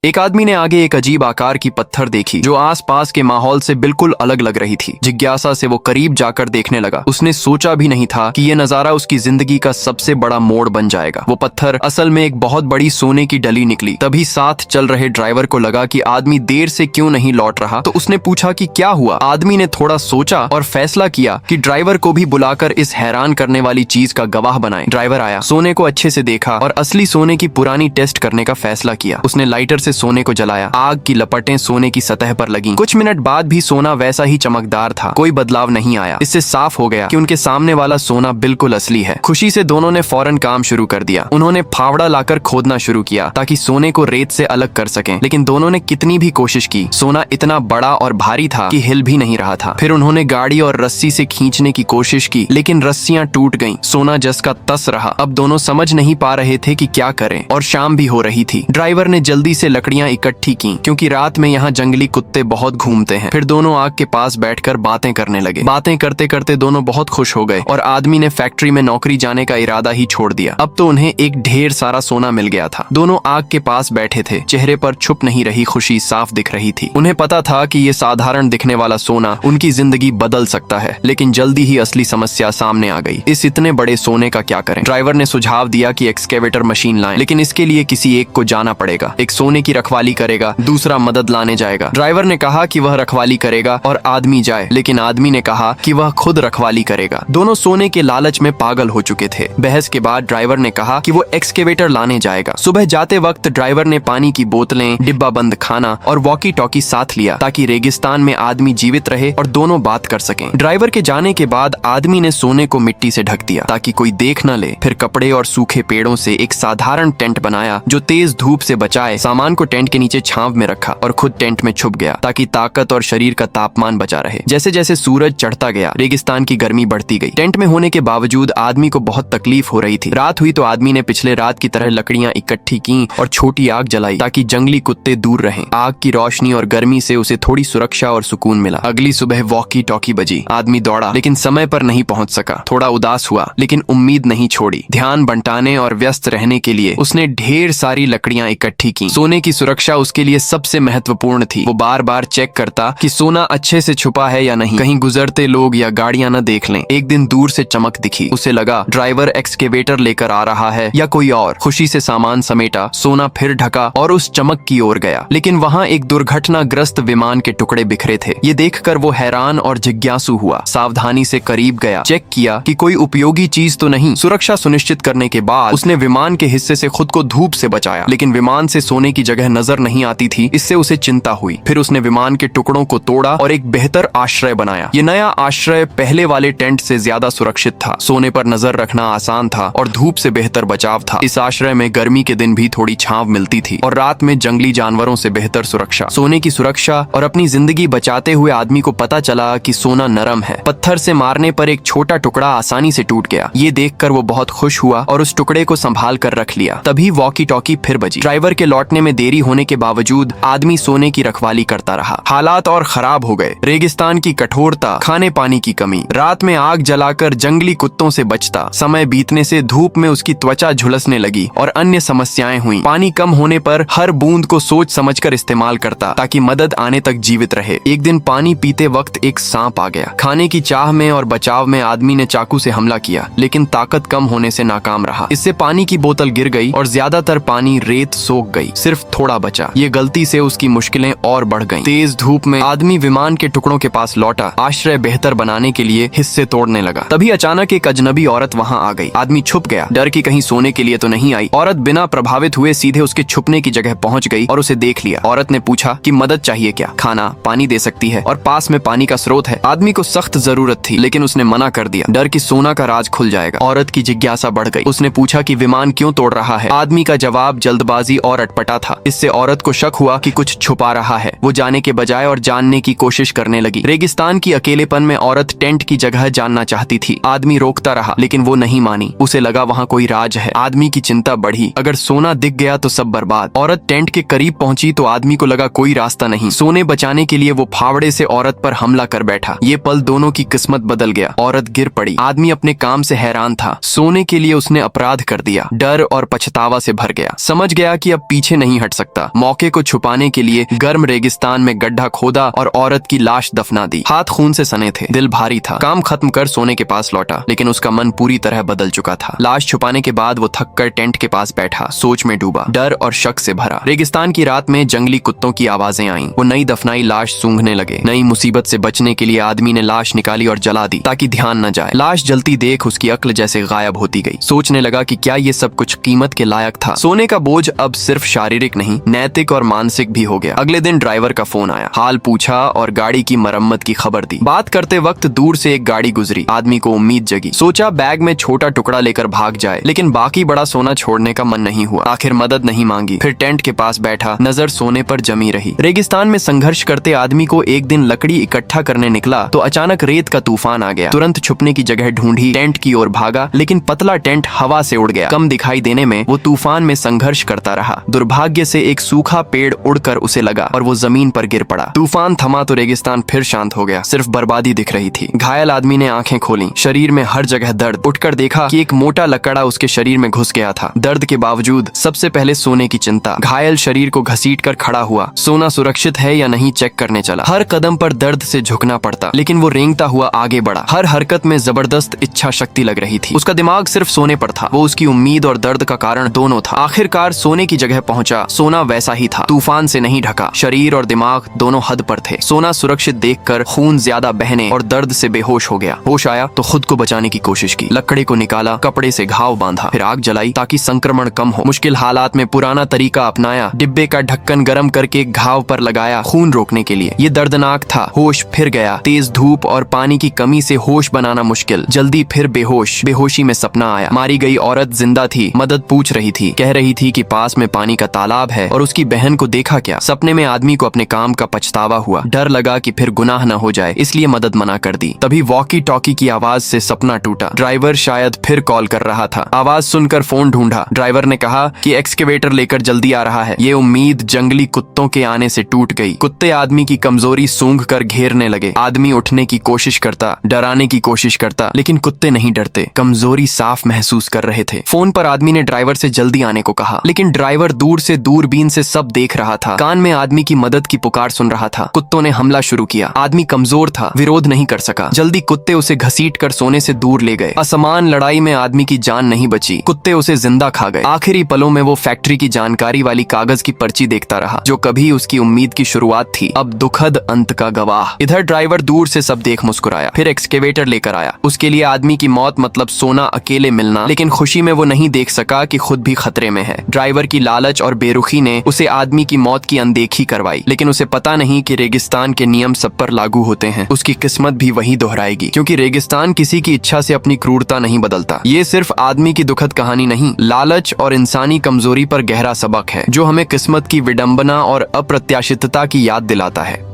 एक आदमी ने आगे एक अजीब आकार की पत्थर देखी जो आसपास के माहौल से बिल्कुल अलग लग रही थी। जिज्ञासा से वो करीब जाकर देखने लगा। उसने सोचा भी नहीं था कि ये नजारा उसकी जिंदगी का सबसे बड़ा मोड़ बन जाएगा। वो पत्थर असल में एक बहुत बड़ी सोने की डली निकली। तभी साथ चल रहे ड्राइवर को लगा कि आदमी देर से क्यों नहीं लौट रहा, तो उसने पूछा कि क्या हुआ। आदमी ने थोड़ा सोचा और फैसला किया कि ड्राइवर को भी बुलाकर इस हैरान करने वाली चीज का गवाह बनाए। ड्राइवर आया, सोने को अच्छे से देखा और असली सोने की पुरानी टेस्ट करने का फैसला किया। उसने लाइटर से सोने को जलाया। आग की लपटें सोने की सतह पर लगीं। कुछ मिनट बाद भी सोना वैसा ही चमकदार था, कोई बदलाव नहीं आया। इससे साफ हो गया कि उनके सामने वाला सोना बिल्कुल असली है। खुशी से दोनों ने फौरन काम शुरू कर दिया। उन्होंने फावड़ा लाकर खोदना शुरू किया ताकि सोने को रेत से अलग कर सकें, लेकिन दोनों ने कितनी भी कोशिश की, सोना इतना बड़ा और भारी था कि हिल भी नहीं रहा था। फिर उन्होंने गाड़ी और रस्सी से खींचने की कोशिश की, लेकिन रस्सियां टूट गईं। सोना जस का तस रहा। अब दोनों समझ नहीं पा रहे थे कि क्या करें, और शाम भी हो रही थी। ड्राइवर ने जल्दी से लकड़ियां इकट्ठी की, क्योंकि रात में यहाँ जंगली कुत्ते बहुत घूमते हैं। फिर दोनों आग के पास बैठकर बातें करने लगे। बातें करते करते दोनों बहुत खुश हो गए और आदमी ने फैक्ट्री में नौकरी जाने का इरादा ही छोड़ दिया। अब तो उन्हें एक ढेर सारा सोना मिल गया था। दोनों आग के पास बैठे थे। चेहरे पर छुप नहीं रही खुशी साफ दिख रही थी। उन्हें पता था कि ये साधारण दिखने वाला सोना उनकी जिंदगी बदल सकता है, लेकिन जल्दी ही असली समस्या सामने आ गई। इस इतने बड़े सोने का क्या करें? ड्राइवर ने सुझाव दिया कि एक्सकेवेटर मशीन लाएं, लेकिन इसके लिए किसी एक को जाना पड़ेगा। एक सोने की रखवाली करेगा, दूसरा मदद लाने जाएगा। ड्राइवर ने कहा कि वह रखवाली करेगा और आदमी जाए, लेकिन आदमी ने कहा कि वह खुद रखवाली करेगा। दोनों सोने के लालच में पागल हो चुके थे। बहस के बाद ड्राइवर ने कहा कि वो एक्सकेवेटर लाने जाएगा। सुबह जाते वक्त ड्राइवर ने पानी की बोतलें, डिब्बा बंद खाना और वॉकी टॉकी साथ लिया, ताकि रेगिस्तान में आदमी जीवित रहे और दोनों बात कर सकें। ड्राइवर के जाने के बाद आदमी ने सोने को मिट्टी से ढक दिया ताकि कोई देख न ले। फिर कपड़े और सूखे पेड़ों से एक साधारण टेंट बनाया जो तेज धूप से बचाए। सामान को टेंट के नीचे छांव में रखा और खुद टेंट में छुप गया ताकि ताकत और शरीर का तापमान बचा रहे। जैसे जैसे सूरज चढ़ता गया, रेगिस्तान की गर्मी बढ़ती गई। टेंट में होने के बावजूद आदमी को बहुत तकलीफ हो रही थी। रात हुई तो आदमी ने पिछले रात की तरह लकड़ियां इकट्ठी की और छोटी आग जलाई ताकि जंगली कुत्ते दूर रहें। आग की रोशनी और गर्मी से उसे थोड़ी सुरक्षा और सुकून मिला। अगली सुबह वॉकी टॉकी बजी। आदमी दौड़ा, लेकिन समय पर नहीं पहुंच सका। थोड़ा उदास हुआ, लेकिन उम्मीद नहीं छोड़ी। ध्यान बंटाने और व्यस्त रहने के लिए उसने ढेर सारी लकड़ियां इकट्ठी की। सोने की सुरक्षा उसके लिए सबसे महत्वपूर्ण थी। वो बार बार चेक करता कि सोना अच्छे से छुपा है या नहीं, कहीं गुजरते लोग या गाड़ियां न देख लें। एक दिन दूर से चमक दिखी। उसे लगा ड्राइवर एक्सकेवेटर लेकर आ रहा है या कोई और। खुशी से सामान समेटा, सोना फिर ढका और उस चमक की ओर गया। लेकिन वहां एक दुर्घटनाग्रस्त विमान के टुकड़े बिखरे थे। ये देखकर वो हैरान और जिज्ञासु हुआ। सावधानी से करीब गया, चेक किया कि कोई उपयोगी चीज तो नहीं। सुरक्षा सुनिश्चित करने के बाद उसने विमान के हिस्से से खुद को धूप से बचाया, लेकिन विमान से सोने की जगह नजर नहीं आती थी। इससे उसे चिंता हुई। फिर उसने विमान के टुकड़ों को तोड़ा और एक बेहतर आश्रय बनाया। ये नया आश्रय पहले वाले टेंट से ज्यादा सुरक्षित था। सोने पर नजर रखना आसान था और धूप से बेहतर बचाव था। इस आश्रय में गर्मी के दिन भी थोड़ी छांव मिलती थी और रात में जंगली जानवरों से बेहतर सुरक्षा। सोने की सुरक्षा और अपनी जिंदगी बचाते हुए आदमी को पता चला कि सोना नरम है। पत्थर से मारने पर एक छोटा टुकड़ा आसानी से टूट गया। ये देखकर वो बहुत खुश हुआ और उस टुकड़े को संभाल कर रख लिया। तभी वॉकी टॉकी फिर बजी। ड्राइवर के लौटने में देरी होने के बावजूद आदमी सोने की रखवाली करता रहा। हालात और खराब हो गए। रेगिस्तान की कठोरता, खाने पानी की कमी, रात में आग जलाकर जंगली कुत्तों से बचता। समय बीतने से धूप में उसकी त्वचा झुलसने लगी और अन्य समस्याएं हुई। पानी कम होने पर हर बूंद को सोच समझकर इस्तेमाल करता ताकि मदद आने तक जीवित रहे। एक दिन पानी पीते वक्त एक सांप आ गया। खाने की चाह में और बचाव में आदमी ने चाकू से हमला किया, लेकिन ताकत कम होने से नाकाम रहा। इससे पानी की बोतल गिर गई और ज्यादातर पानी रेत सोख गई। सिर्फ थोड़ा बचा। ये गलती से उसकी मुश्किलें और बढ़ गईं। तेज धूप में आदमी विमान के टुकड़ों के पास लौटा। आश्रय बेहतर बनाने के लिए हिस्से तोड़ने लगा। तभी अचानक एक अजनबी औरत वहां आ गई। आदमी छुप गया, डर कि कहीं सोने के लिए तो नहीं आई। औरत बिना प्रभावित हुए सीधे उसके छुपने की जगह पहुंच गई और उसे देख लिया। औरत ने पूछा कि मदद चाहिए क्या? खाना पानी दे सकती है और पास में पानी का स्रोत है। आदमी को सख्त जरूरत थी, लेकिन उसने मना कर दिया, डर कि सोना का राज खुल जाएगा। औरत की जिज्ञासा बढ़ गई। उसने पूछा कि विमान क्यों तोड़ रहा है। आदमी का जवाब जल्दबाजी और अटपटा था। इससे औरत को शक हुआ कि कुछ छुपा रहा है। वो जाने के बजाय और जानने की कोशिश करने लगी। रेगिस्तान की अकेलेपन में औरत टेंट की जगह जानना चाहती थी। आदमी रोकता रहा, लेकिन वो नहीं मानी। उसे लगा वहाँ कोई राज है। आदमी की चिंता बढ़ी। अगर सोना दिख गया तो सब बर्बाद। औरत टेंट के करीब पहुंची तो आदमी को लगा कोई रास्ता नहीं। सोने बचाने के लिए वो फावड़े से औरत पर हमला कर बैठा। ये पल दोनों की किस्मत बदल गया। औरत गिर पड़ी। आदमी अपने काम से हैरान था। सोने के लिए उसने अपराध कर दिया। डर और पछतावा से भर गया। समझ गया कि अब पीछे नहीं हट सकता। मौके को छुपाने के लिए गर्म रेगिस्तान में गड्ढा खोदा और औरत की लाश दफना दी। हाथ खून से सने थे, दिल भारी था। काम खत्म कर सोने के पास लौटा, लेकिन उसका मन पूरी तरह बदल चुका था। लाश छुपाने के बाद वो थक कर टेंट के पास बैठा, सोच में डूबा, डर और शक से भरा। रेगिस्तान की रात में जंगली कुत्तों की आवाजें आईं। वो नई दफनाई लाश सूंघने लगे। नई मुसीबत से बचने के लिए आदमी ने लाश निकाली और जला दी ताकि ध्यान न जाए। लाश जलती देख उसकी अक्ल जैसे गायब होती गई। सोचने लगा कि क्या ये सब कुछ कीमत के लायक था। सोने का बोझ अब सिर्फ शारीरिक नहीं, नैतिक और मानसिक भी हो गया। अगले दिन ड्राइवर का फोन आया, हाल पूछा और गाड़ी की मरम्मत की खबर दी। बात करते वक्त दूर से एक गाड़ी गुजरी। आदमी को उम्मीद जगी। सोचा बैग में छोटा टुकड़ा लेकर भाग जाए, लेकिन बाकी बड़ा सोना छोड़ने का मन नहीं हुआ। आखिर मदद नहीं मांगी। फिर टेंट के पास बैठा, नजर सोने पर जमी रही। रेगिस्तान में संघर्ष करते आदमी को एक दिन लकड़ी इकट्ठा करने निकला तो अचानक रेत का तूफान आ गया। तुरंत छुपने की जगह ढूंढी, टेंट की ओर भागा, लेकिन पतला टेंट हवा से उड़ गया। कम दिखाई देने में वो तूफान में संघर्ष करता रहा। दुर्भाग्य से एक सूखा पेड़ उड़कर उसे लगा और वो जमीन पर गिर पड़ा। तूफान थमा तो रेगिस्तान फिर शांत हो गया। सिर्फ बर्बादी दिख रही थी। घायल आदमी ने आंखें खोली, शरीर में हर जगह दर्द। उठकर देखा कि एक मोटा लकड़ा उसके शरीर में घुस गया था। दर्द के बावजूद सबसे पहले सोने की चिंता। घायल शरीर को घसीटकर खड़ा हुआ। सोना सुरक्षित है या नहीं चेक करने चला। हर कदम पर दर्द से झुकना पड़ता, लेकिन वो रेंगता हुआ आगे बढ़ा। हर हरकत में जबरदस्त इच्छा शक्ति लग रही थी। उसका दिमाग सिर्फ सोने पर था। वो उसकी उम्मीद और दर्द का कारण दोनों था। आखिरकार सोने की जगह पहुंचा। सोना वैसा ही था, तूफान से नहीं ढका। शरीर और दिमाग दोनों हद पर थे। सोना सुरक्षित देखकर खून ज्यादा बहने और दर्द से बेहोश हो गया। होश आया तो खुद को बचाने की कोशिश की। लकड़े को निकाला, कपड़े से घाव बांधा, फिर आग जलाई ताकि संक्रमण कम हो। मुश्किल हालात में पुराना तरीका अपनाया। डिब्बे का ढक्कन गर्म करके घाव पर लगाया खून रोकने के लिए। ये दर्दनाक था। होश फिर गया। तेज धूप और पानी की कमी से होश बनाना मुश्किल। जल्दी फिर बेहोश। बेहोशी में सपना आया। मारी गई औरत जिंदा थी, मदद पूछ रही थी, कह रही थी कि पास में पानी का तालाब है और उसकी बहन को देखा क्या। सपने में आदमी को अपने काम का पछतावा हुआ। डर लगा कि फिर गुनाह न हो जाए, इसलिए मदद मना कर दी। तभी वॉकी टॉकी की आवाज से सपना टूटा। ड्राइवर शायद फिर कॉल कर रहा था। आवाज सुनकर फोन ढूंढा। ड्राइवर ने कहा कि एक्सकेवेटर लेकर जल्दी आ रहा है। ये उम्मीद जंगली कुत्तों के आने से टूट गई। कुत्ते आदमी की कमजोरी सूंघ कर घेरने लगे। आदमी उठने की कोशिश करता, डराने की कोशिश करता, लेकिन कुत्ते नहीं डरते। कमजोरी साफ महसूस कर रहे थे। फोन पर आदमी ने ड्राइवर से जल्दी आने को कहा, लेकिन ड्राइवर दूर से दूरबीन से सब देख रहा था। कान में आदमी की मदद की पुकार सुन रहा था। कुत्तों ने हमला शुरू किया। आदमी कमजोर था, विरोध नहीं कर सका। जल्दी कुत्ते उसे घसीट कर सोने से दूर ले गए। असमान लड़ाई में आदमी की जान नहीं बची। कुत्ते उसे जिंदा खा गए। आखिरी पलों में वो फैक्ट्री की जानकारी वाली कागज की पर्ची देखता रहा, जो कभी उसकी उम्मीद की शुरुआत थी, अब दुखद अंत का गवाह। इधर ड्राइवर दूर से सब देख मुस्कुराया, फिर एक्सकेवेटर लेकर आया। उसके लिए आदमी की मौत मतलब सोना अकेले मिलना, लेकिन खुशी में वो नहीं देख सका कि खुद भी खतरे में है। ड्राइवर की लालच और बेरुखी ने उसे आदमी की मौत की अनदेखी करवाई, लेकिन उसे पता नहीं कि रेगिस्तान के नियम सब पर लागू होते हैं। उसकी किस्मत भी वही दोहराएगी, क्योंकि रेगिस्तान किसी की इच्छा से अपनी क्रूरता नहीं बदलता। ये सिर्फ आदमी की दुखद कहानी नहीं, लालच और इंसानी कमजोरी पर गहरा सबक है, जो हमें किस्मत की विडंबना और अप्रत्याशितता की याद दिलाता है।